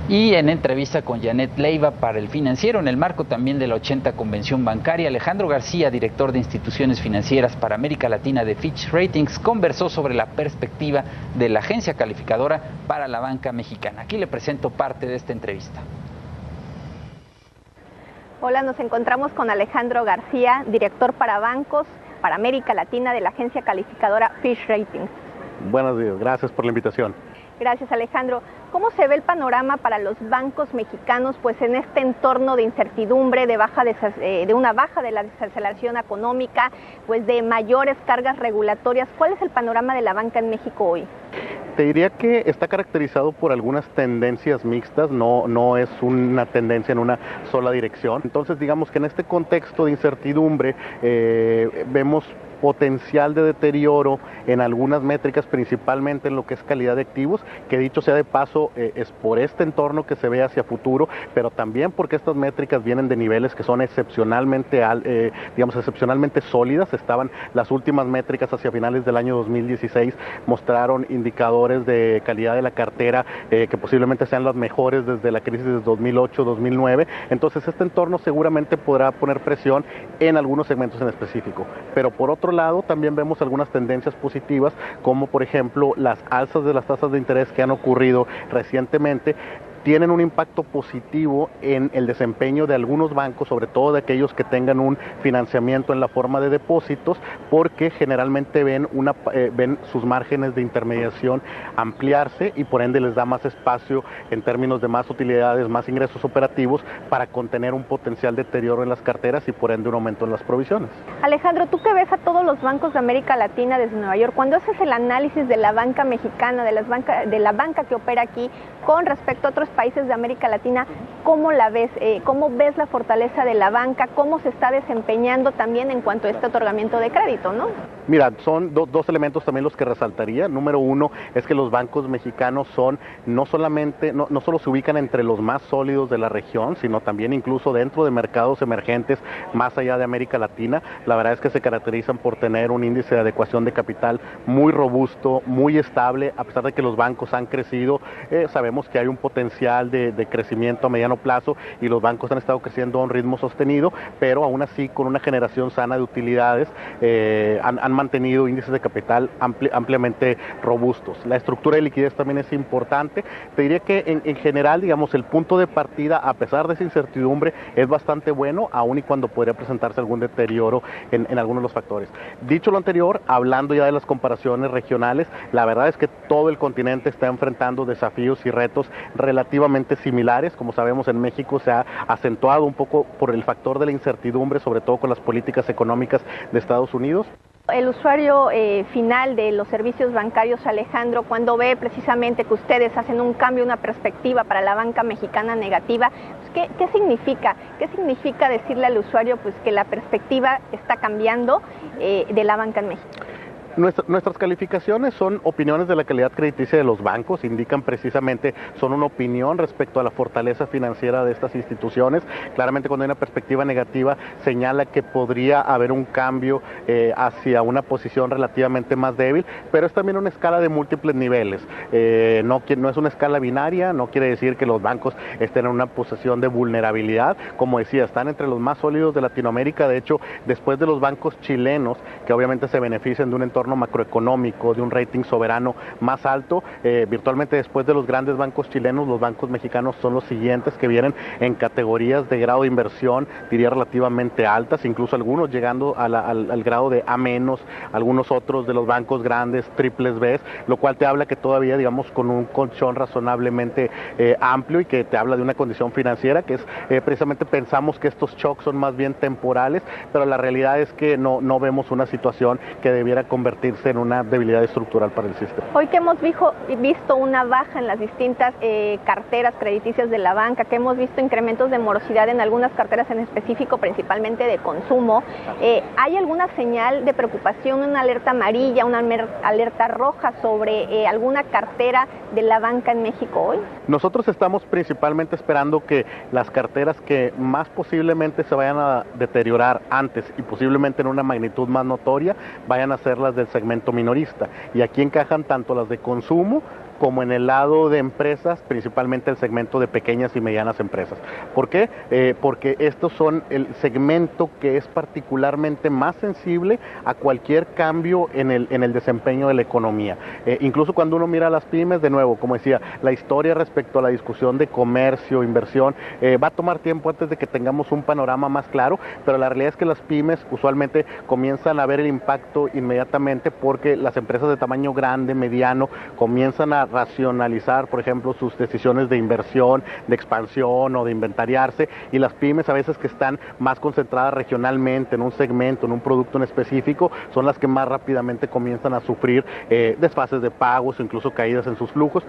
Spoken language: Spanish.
Y en entrevista con Janet Leiva para El Financiero, en el marco también de la 80 Convención Bancaria, Alejandro García, director de instituciones financieras para América Latina de Fitch Ratings, conversó sobre la perspectiva de la agencia calificadora para la banca mexicana. Aquí le presento parte de esta entrevista. Hola, nos encontramos con Alejandro García, director para bancos para América Latina de la agencia calificadora Fitch Ratings. Buenos días, gracias por la invitación. Gracias, Alejandro. ¿Cómo se ve el panorama para los bancos mexicanos, pues en este entorno de incertidumbre, de una baja de la desaceleración económica, pues de mayores cargas regulatorias? ¿Cuál es el panorama de la banca en México hoy? Te diría que está caracterizado por algunas tendencias mixtas, no es una tendencia en una sola dirección. Entonces, digamos que en este contexto de incertidumbre vemos potencial de deterioro en algunas métricas, principalmente en lo que es calidad de activos, que dicho sea de paso, es por este entorno que se ve hacia futuro, pero también porque estas métricas vienen de niveles que son excepcionalmente sólidas. Estaban las últimas métricas hacia finales del año 2016, mostraron indicadores de calidad de la cartera que posiblemente sean las mejores desde la crisis de 2008-2009. Entonces este entorno seguramente podrá poner presión en algunos segmentos en específico, pero por otro lado también vemos algunas tendencias positivas, como por ejemplo las alzas de las tasas de interés que han ocurrido recientemente tienen un impacto positivo en el desempeño de algunos bancos, sobre todo de aquellos que tengan un financiamiento en la forma de depósitos, porque generalmente ven sus márgenes de intermediación ampliarse y por ende les da más espacio en términos de más utilidades, más ingresos operativos para contener un potencial deterioro en las carteras y por ende un aumento en las provisiones. Alejandro, tú que ves a todos los bancos de América Latina desde Nueva York, cuando haces el análisis de la banca mexicana, de la banca que opera aquí con respecto a otros países de América Latina, ¿cómo la ves? ¿Cómo ves la fortaleza de la banca? ¿Cómo se está desempeñando también en cuanto a este otorgamiento de crédito, no? Mira, son dos elementos también los que resaltaría. Número uno es que los bancos mexicanos son no solo se ubican entre los más sólidos de la región, sino también incluso dentro de mercados emergentes más allá de América Latina. La verdad es que se caracterizan por tener un índice de adecuación de capital muy robusto, muy estable, a pesar de que los bancos han crecido. Sabemos que hay un potencial de crecimiento a mediano plazo y los bancos han estado creciendo a un ritmo sostenido, pero aún así con una generación sana de utilidades han mantenido índices de capital ampliamente robustos. La estructura de liquidez también es importante. Te diría que en general, digamos, el punto de partida, a pesar de esa incertidumbre, es bastante bueno, aun y cuando podría presentarse algún deterioro en algunos de los factores. Dicho lo anterior, hablando ya de las comparaciones regionales, la verdad es que todo el continente está enfrentando desafíos y retos relativamente similares. Como sabemos, en México se ha acentuado un poco por el factor de la incertidumbre, sobre todo con las políticas económicas de Estados Unidos. El usuario final de los servicios bancarios, Alejandro, cuando ve precisamente que ustedes hacen un cambio, una perspectiva para la banca mexicana negativa, pues, ¿qué significa? ¿Qué significa decirle al usuario pues que la perspectiva está cambiando de la banca en México? Nuestras calificaciones son opiniones de la calidad crediticia de los bancos, indican precisamente, son una opinión respecto a la fortaleza financiera de estas instituciones. Claramente cuando hay una perspectiva negativa señala que podría haber un cambio hacia una posición relativamente más débil, pero es también una escala de múltiples niveles. No es una escala binaria, no quiere decir que los bancos estén en una posición de vulnerabilidad. Como decía, están entre los más sólidos de Latinoamérica. De hecho, después de los bancos chilenos, que obviamente se benefician de un entorno macroeconómico, de un rating soberano más alto, virtualmente después de los grandes bancos chilenos, los bancos mexicanos son los siguientes que vienen en categorías de grado de inversión, diría relativamente altas, incluso algunos llegando al grado de A-, algunos otros de los bancos grandes, triples B, lo cual te habla que todavía, digamos, con un colchón razonablemente amplio y que te habla de una condición financiera que es, precisamente pensamos que estos shocks son más bien temporales, pero la realidad es que no vemos una situación que debiera convertirse en una debilidad estructural para el sistema. Hoy que hemos visto una baja en las distintas carteras crediticias de la banca, que hemos visto incrementos de morosidad en algunas carteras en específico, principalmente de consumo, ¿hay alguna señal de preocupación, una alerta amarilla, una alerta roja sobre alguna cartera de la banca en México hoy? Nosotros estamos principalmente esperando que las carteras que más posiblemente se vayan a deteriorar antes y posiblemente en una magnitud más notoria vayan a ser las del segmento minorista, y aquí encajan tanto las de consumo como en el lado de empresas, principalmente el segmento de pequeñas y medianas empresas. ¿Por qué? Porque estos son el segmento que es particularmente más sensible a cualquier cambio en el desempeño de la economía. Incluso cuando uno mira a las pymes, de nuevo, como decía, la historia respecto a la discusión de comercio, inversión, va a tomar tiempo antes de que tengamos un panorama más claro, pero la realidad es que las pymes usualmente comienzan a ver el impacto inmediatamente porque las empresas de tamaño grande, mediano, comienzan a racionalizar, por ejemplo, sus decisiones de inversión, de expansión o de inventariarse, y las pymes a veces que están más concentradas regionalmente en un segmento, en un producto en específico, son las que más rápidamente comienzan a sufrir desfases de pagos o incluso caídas en sus flujos.